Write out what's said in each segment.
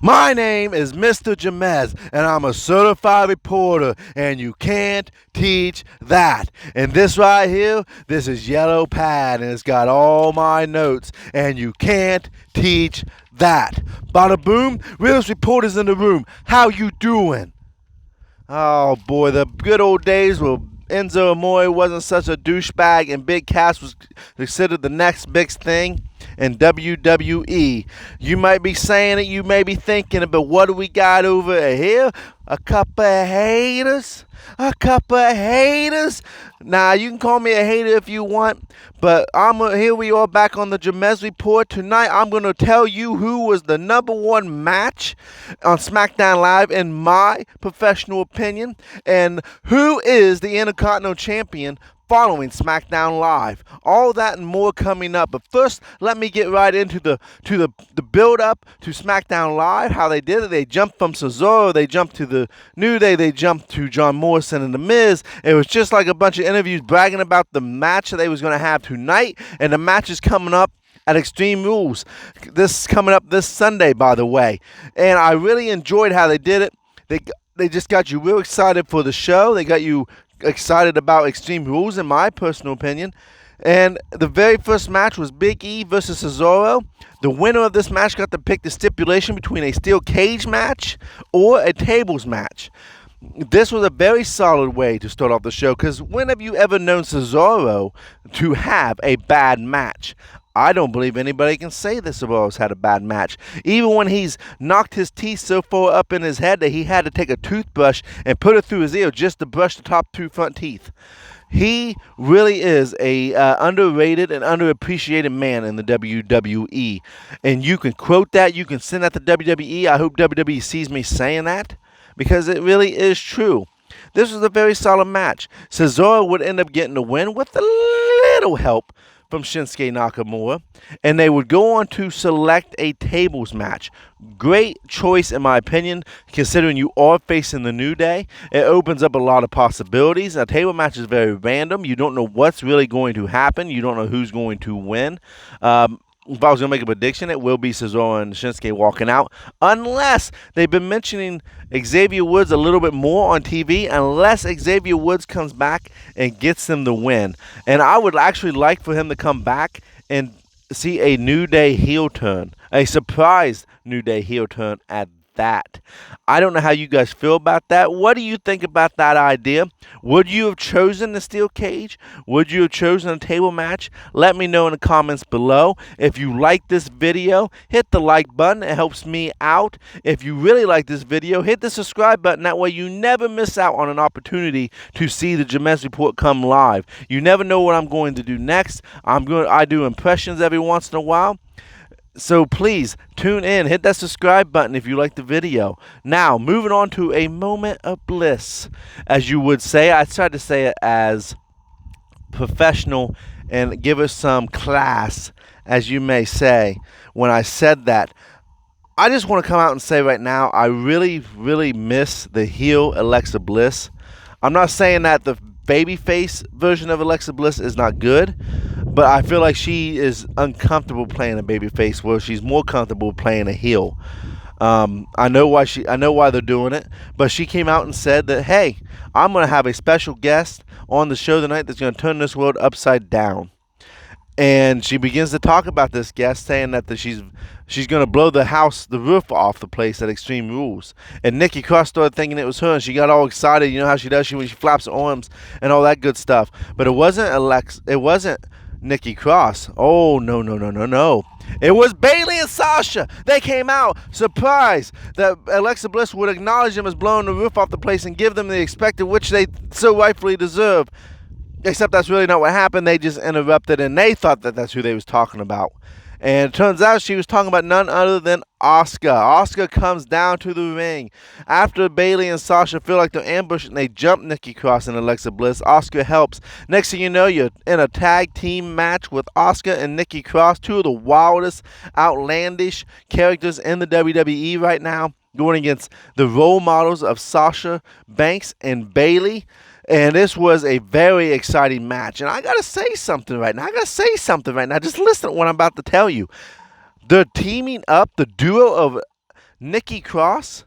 My name is Mr. Jamez, and I'm a certified reporter, and you can't teach that. And this right here, this is yellow pad, and it's got all my notes, and you can't teach that. Bada boom, realist reporters in the room. How you doing? Oh boy, the good old days where Enzo Amore wasn't such a douchebag and Big Cass was considered the next big thing in WWE. You might be saying it, you may be thinking it, but what do we got over here? A couple of haters? A couple of haters? Now, you can call me a hater if you want, but here we are back on the Jamez Report. Tonight, I'm going to tell you who was the #1 match on Smackdown Live, in my professional opinion, and who is the Intercontinental Champion following Smackdown Live. All that and more coming up. But first, let me get right into the build-up to SmackDown Live, how they did it. They jumped from Cesaro, they jumped to the New Day, they jumped to John Morrison and The Miz. It was just like a bunch of interviews bragging about the match that they was going to have tonight, and the match is coming up at Extreme Rules. This is coming up this Sunday, by the way. And I really enjoyed how they did it. They just got you real excited for the show. They got you excited about Extreme Rules, in my personal opinion. And the very first match was Big E versus Cesaro. The winner of this match got to pick the stipulation between a steel cage match or a tables match. This was a very solid way to start off the show, because when have you ever known Cesaro to have a bad match? I don't believe anybody can say that Cesaro's had a bad match. Even when he's knocked his teeth so far up in his head that he had to take a toothbrush and put it through his ear just to brush the top 2 front teeth. He really is a underrated and underappreciated man in the WWE. And you can quote that. You can send that to WWE. I hope WWE sees me saying that, because it really is true. This was a very solid match. Cesaro would end up getting the win with a little help from Shinsuke Nakamura, and they would go on to select a tables match. Great choice, in my opinion, considering you are facing the New Day. It opens up a lot of possibilities. A table match is very random. You don't know what's really going to happen. You don't know who's going to win. If I was going to make a prediction, it will be Cesaro and Shinsuke walking out, unless they've been mentioning Xavier Woods a little bit more on TV, unless Xavier Woods comes back and gets them the win. And I would actually like for him to come back and see a New Day heel turn, a surprise New Day heel turn at that. I don't know how you guys feel about that. What do you think about that idea? Would you have chosen the steel cage? Would you have chosen a table match? Let me know in the comments below. If you like this video, hit the like button. It helps me out. If you really like this video, hit the subscribe button. That way you never miss out on an opportunity to see the Jamez Report come live. You never know what I'm going to do next. I do impressions every once in a while. So please tune in, hit that subscribe button if you like the video. Now, moving on to a moment of bliss, as you would say. I tried to say it as professional and give us some class, as you may say, when I said that. I just want to come out and say right now, I really, really miss the heel Alexa Bliss. I'm not saying that the babyface version of Alexa Bliss is not good, but I feel like she is uncomfortable playing a babyface, where she's more comfortable playing a heel. I know why they're doing it, but she came out and said that, hey, I'm going to have a special guest on the show tonight that's going to turn this world upside down. And she begins to talk about this guest, saying that she's going to blow the roof off the place at Extreme Rules. And Nikki Cross started thinking it was her, and she got all excited. You know how she does, when she flaps her arms and all that good stuff. But it wasn't Nikki Cross. Oh, no. It was Bayley and Sasha. They came out surprised that Alexa Bliss would acknowledge them as blowing the roof off the place and give them the expected, which they so rightfully deserve. Except that's really not what happened. They just interrupted, and they thought that that's who they was talking about. And it turns out she was talking about none other than Asuka. Asuka comes down to the ring. After Bayley and Sasha feel like they're ambushed, and they jump Nikki Cross and Alexa Bliss, Asuka helps. Next thing you know, you're in a tag team match with Asuka and Nikki Cross, two of the wildest, outlandish characters in the WWE right now, going against the role models of Sasha Banks and Bayley. And this was a very exciting match. And I got to say something right now. Just listen to what I'm about to tell you. They're teaming up, the duo of Nikki Cross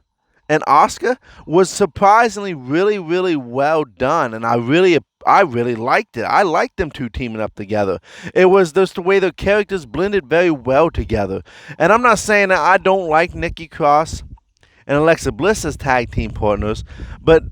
and Asuka was surprisingly really, really well done, and I really liked it. I liked them two teaming up together. It was just the way their characters blended very well together. And I'm not saying that I don't like Nikki Cross and Alexa Bliss as tag team partners, but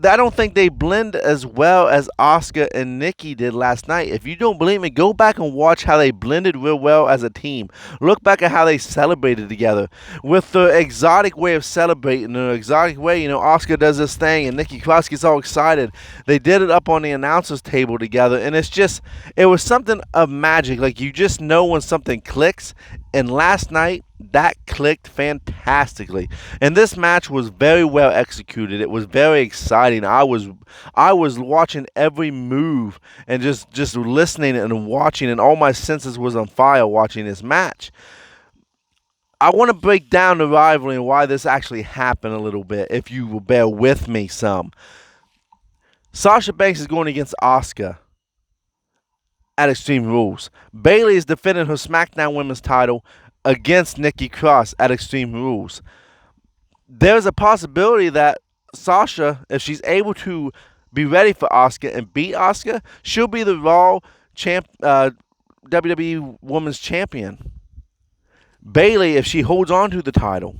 I don't think they blend as well as Asuka and Nikki did last night. If you don't believe me, go back and watch how they blended real well as a team. Look back at how they celebrated together with the exotic way of celebrating, the exotic way, Asuka does this thing and Nikki Cross gets all excited. They did it up on the announcers table together, and it was something of magic. Like, you just know when something clicks, and last night, that clicked fantastically. And this match was very well executed. It was very exciting. I was watching every move and just listening and watching, and all my senses was on fire watching this match. I want to break down the rivalry and why this actually happened a little bit, if you will bear with me some. Sasha Banks is going against Asuka at Extreme Rules. Bayley is defending her SmackDown Women's title against Nikki Cross at Extreme Rules. There's a possibility that Sasha, if she's able to be ready for Asuka and beat Asuka, she'll be the Raw WWE Women's Champion. Bayley, if she holds on to the title,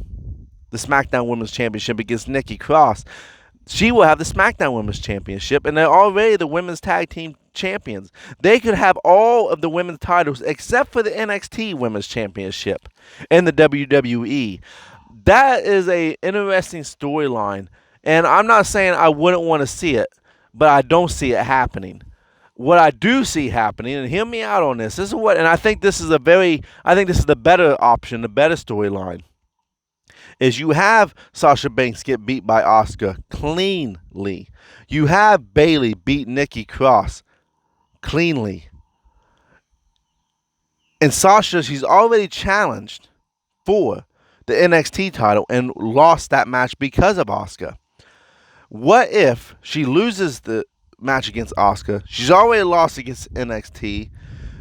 the SmackDown Women's Championship against Nikki Cross, she will have the SmackDown Women's Championship, and they're already the Women's Tag Team Champions. They could have all of the women's titles except for the NXT Women's Championship in the WWE. That is an interesting storyline, and I'm not saying I wouldn't want to see it, but I don't see it happening. What I do see happening, and hear me out on this, and I think this is the better option, the better storyline, is you have Sasha Banks get beat by Asuka cleanly. You have Bayley beat Nikki Cross cleanly. And Sasha, she's already challenged for the NXT title and lost that match because of Asuka. What if she loses the match against Asuka? She's already lost against NXT.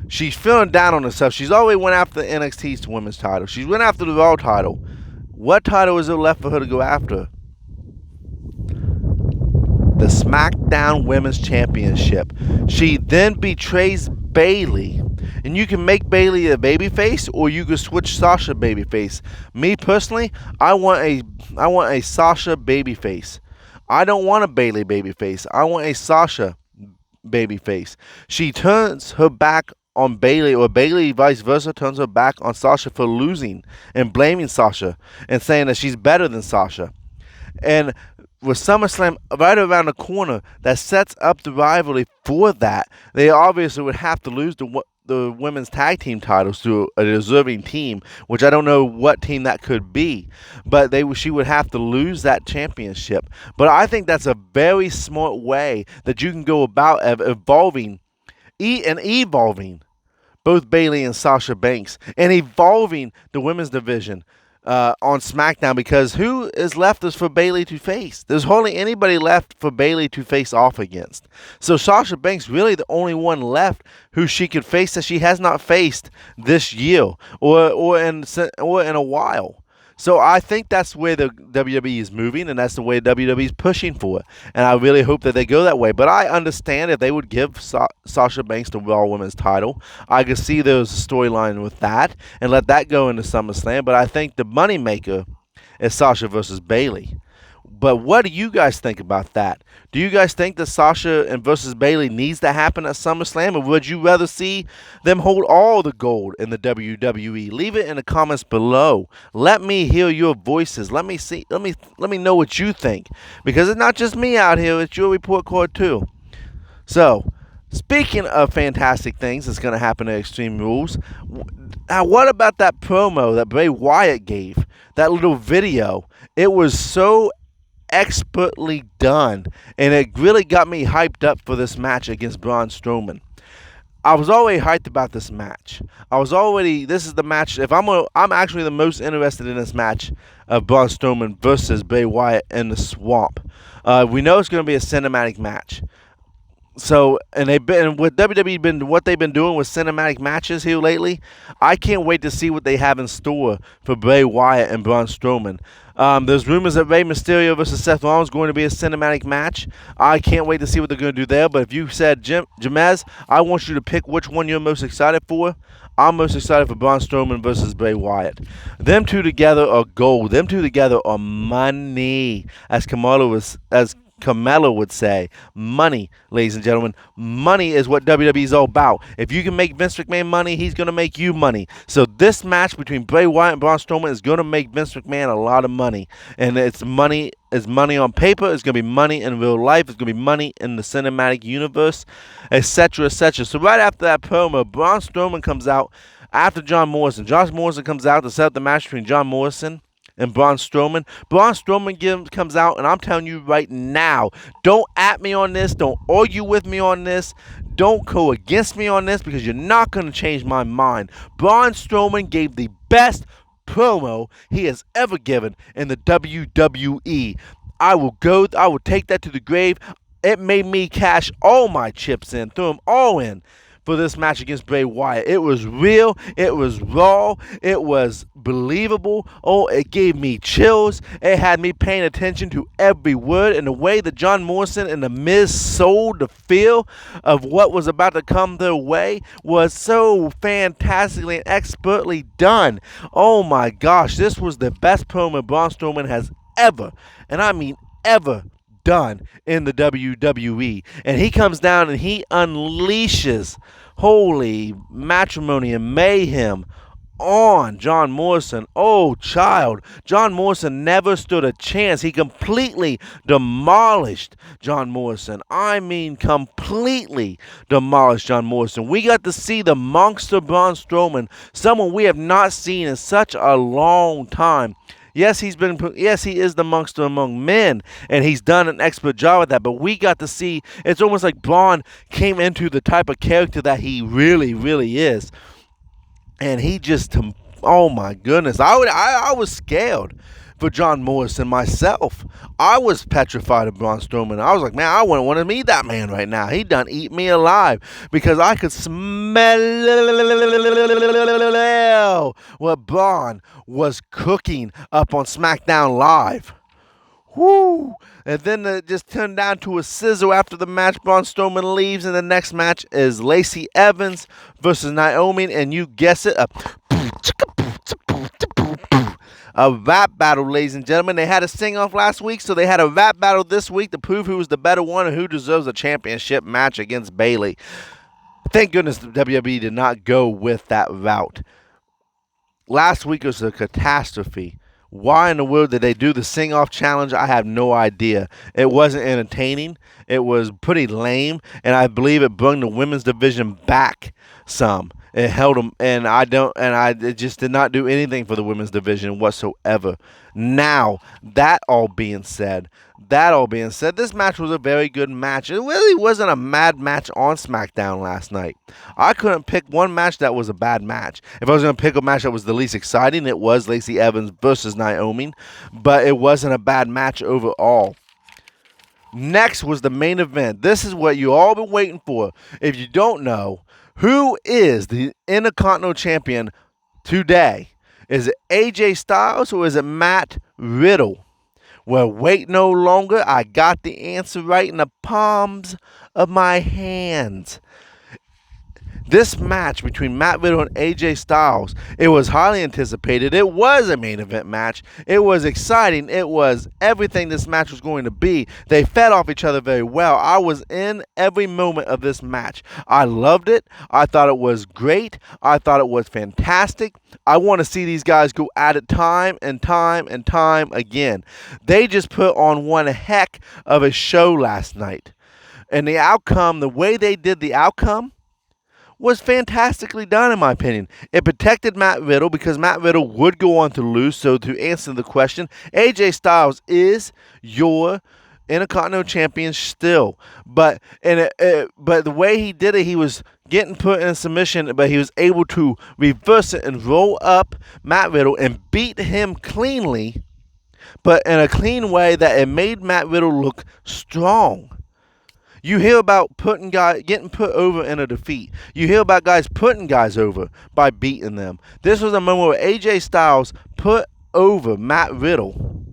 She's feeling down on herself. She's already went after the NXT's women's title. She's went after the Raw title. What title is there left for her to go after? The SmackDown Women's Championship. She then betrays Bayley, and you can make Bayley a babyface, or you can switch Sasha babyface. Me personally, I want a Sasha babyface. I don't want a Bayley babyface. I want a Sasha babyface. She turns her back on Bayley, or Bayley vice versa turns her back on Sasha for losing and blaming Sasha and saying that she's better than Sasha. And with SummerSlam right around the corner, that sets up the rivalry for that. They obviously would have to lose the women's tag team titles to a deserving team, which I don't know what team that could be, but she would have to lose that championship. But I think that's a very smart way that you can go about evolving both Bayley and Sasha Banks, and evolving the women's division on SmackDown, because who is left is for Bayley to face? There's hardly anybody left for Bayley to face off against. So Sasha Banks really the only one left who she could face that she has not faced this year or in a while. So I think that's where the WWE is moving, and that's the way WWE is pushing for it. And I really hope that they go that way. But I understand if they would give Sasha Banks the Raw Women's title, I could see there's a storyline with that and let that go into SummerSlam. But I think the moneymaker is Sasha versus Bayley. But what do you guys think about that? Do you guys think that Sasha and versus Bayley needs to happen at SummerSlam, or would you rather see them hold all the gold in the WWE? Leave it in the comments below. Let me hear your voices. Let me know what you think, because it's not just me out here; it's your report card too. So, speaking of fantastic things that's going to happen at Extreme Rules, now what about that promo that Bray Wyatt gave? That little video. It was so expertly done, and it really got me hyped up for this match against Braun Strowman. I was already hyped about this match. This is the match. I'm actually the most interested in this match of Braun Strowman versus Bray Wyatt in the Swamp. We know it's going to be a cinematic match. So, and they've been with WWE been what they've been doing with cinematic matches here lately. I can't wait to see what they have in store for Bray Wyatt and Braun Strowman. There's rumors that Rey Mysterio versus Seth Rollins is going to be a cinematic match. I can't wait to see what they're going to do there. But if you said Jamez, I want you to pick which one you're most excited for. I'm most excited for Braun Strowman versus Bray Wyatt. Them two together are gold. Them two together are money, as Carmelo would say, money, ladies and gentlemen. Money is what WWE is all about. If you can make Vince McMahon money, he's going to make you money. So this match between Bray Wyatt and Braun Strowman is going to make Vince McMahon a lot of money. And it's money on paper. It's going to be money in real life. It's going to be money in the cinematic universe, etc., etc. So right after that promo, Braun Strowman comes out after John Morrison. John Morrison comes out to set up the match between John Morrison and Braun Strowman. Braun Strowman comes out, and I'm telling you right now, don't at me on this. Don't argue with me on this. Don't go against me on this, because you're not going to change my mind. Braun Strowman gave the best promo he has ever given in the WWE. I will take that to the grave. It made me cash all my chips in, throw them all in for this match against Bray Wyatt. It was real, it was raw, it was believable. Oh, it gave me chills. It had me paying attention to every word, and the way that John Morrison and The Miz sold the feel of what was about to come their way was so fantastically and expertly done. Oh my gosh, this was the best promo Braun Strowman has ever, and I mean ever, done in the WWE. And he comes down and he unleashes holy matrimony and mayhem on John Morrison. Oh, child. John Morrison never stood a chance. He completely demolished John Morrison. I mean, completely demolished John Morrison. We got to see the monster Braun Strowman, someone we have not seen in such a long time. Yes, he is the monster among men, and he's done an expert job at that, but we got to see, it's almost like Braun came into the type of character that he really, really is. And he just, oh my goodness, I was scared for John Morrison myself. I was petrified of Braun Strowman. I was like, man, I wouldn't want to meet that man right now. He done eat me alive, because I could smell what Braun was cooking up on Smackdown Live. Woo! And then it just turned down to a sizzle after the match. Braun Strowman leaves, and the next match is Lacey Evans versus Naomi, and you guess it, a rap battle, ladies and gentlemen. They had a sing-off last week, so they had a rap battle this week to prove who was the better one and who deserves a championship match against Bayley. Thank goodness the WWE did not go with that route. Last week was a catastrophe. Why in the world did they do the sing-off challenge? I have no idea. It wasn't entertaining. It was pretty lame, and I believe it brought the women's division back some. It held them, and it just did not do anything for the women's division whatsoever. Now, that all being said, this match was a very good match. It really wasn't a mad match on SmackDown last night. I couldn't pick one match that was a bad match. If I was going to pick a match that was the least exciting, it was Lacey Evans versus Naomi, but it wasn't a bad match overall. Next was the main event. This is what you all been waiting for. If you don't know, who is the Intercontinental Champion today? Is it AJ Styles or is it Matt Riddle? Well, wait no longer. I got the answer right in the palms of my hands. This match between Matt Riddle and AJ Styles, it was highly anticipated. It was a main event match. It was exciting. It was everything this match was going to be. They fed off each other very well. I was in every moment of this match. I loved it. I thought it was great. I thought it was fantastic. I want to see these guys go at it time and time and time again. They just put on one heck of a show last night. And the outcome, the way they did the outcome, was fantastically done, in my opinion. It protected Matt Riddle because Matt Riddle would go on to lose. So to answer the question, AJ Styles is your Intercontinental Champion still. But the way he did it, he was getting put in submission, but he was able to reverse it and roll up Matt Riddle and beat him cleanly, but in a clean way that it made Matt Riddle look strong. You hear about getting put over in a defeat. You hear about guys putting guys over by beating them. This was a moment where AJ Styles put over Matt Riddle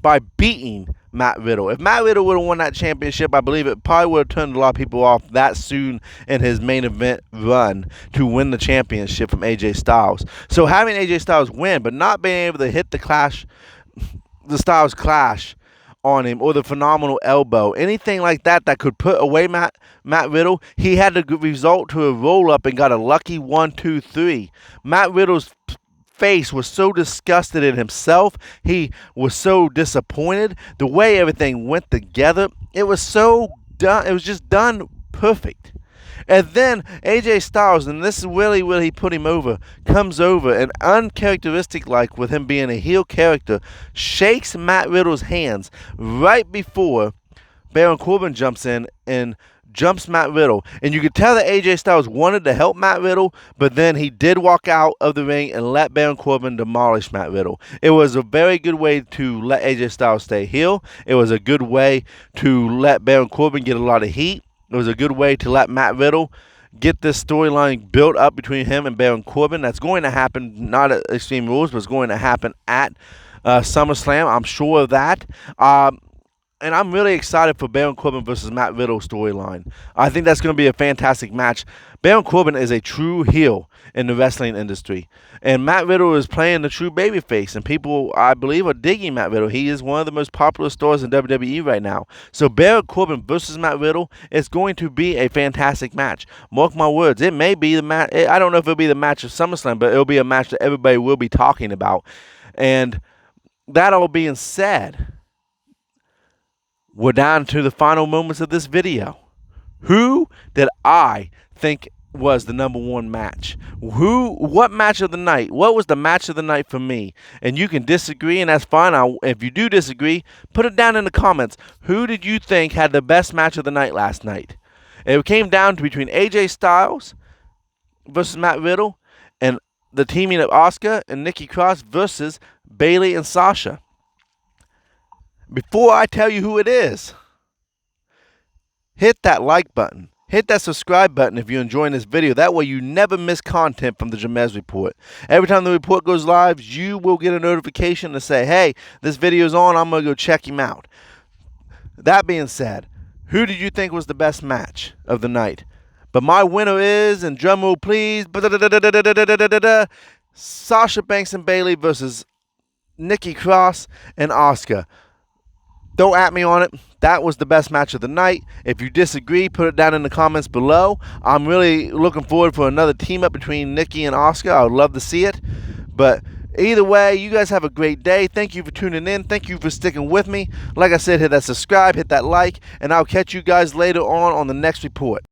by beating Matt Riddle. If Matt Riddle would have won that championship, I believe it probably would have turned a lot of people off that soon in his main event run to win the championship from AJ Styles. So having AJ Styles win, but not being able to hit the Styles Clash on him, or the phenomenal elbow, anything like that that could put away Matt Riddle, he had to result to a roll-up and got a lucky 1, 2, 3. Matt Riddle's face was so disgusted in himself. He was so disappointed. The way everything went together, it was so done. It was just done perfect. And then AJ Styles, and this is really where he put him over, comes over and uncharacteristic like with him being a heel character, shakes Matt Riddle's hands right before Baron Corbin jumps in and jumps Matt Riddle. And you could tell that AJ Styles wanted to help Matt Riddle, but then he did walk out of the ring and let Baron Corbin demolish Matt Riddle. It was a very good way to let AJ Styles stay heel. It was a good way to let Baron Corbin get a lot of heat. It was a good way to let Matt Riddle get this storyline built up between him and Baron Corbin. That's going to happen, not at Extreme Rules, but it's going to happen at SummerSlam. I'm sure of that. And I'm really excited for Baron Corbin versus Matt Riddle storyline. I think that's going to be a fantastic match. Baron Corbin is a true heel in the wrestling industry. And Matt Riddle is playing the true babyface. And people, I believe, are digging Matt Riddle. He is one of the most popular stars in WWE right now. So Baron Corbin versus Matt Riddle is going to be a fantastic match. Mark my words. It may be the match. I don't know if it'll be the match of SummerSlam, but it'll be a match that everybody will be talking about. And that all being said, we're down to the final moments of this video. Who did I think was the number one match? What match of the night? What was the match of the night for me? And you can disagree, and that's fine. If you do disagree, put it down in the comments. Who did you think had the best match of the night last night? It came down to between AJ Styles versus Matt Riddle and the teaming of Asuka and Nikki Cross versus Bayley and Sasha. Before I tell you who it is, hit that like button. Hit that subscribe button if you're enjoying this video. That way you never miss content from the Jamez Report. Every time the report goes live, you will get a notification to say, hey, this video's on, I'm going to go check him out. That being said, who did you think was the best match of the night? But my winner is, and drumroll please, Sasha Banks and Bayley versus Nikki Cross and Asuka. Don't at me on it. That was the best match of the night. If you disagree, put it down in the comments below. I'm really looking forward for another team up between Nikki and Asuka. I would love to see it. But either way, you guys have a great day. Thank you for tuning in. Thank you for sticking with me. Like I said, hit that subscribe, hit that like, and I'll catch you guys later on the next report.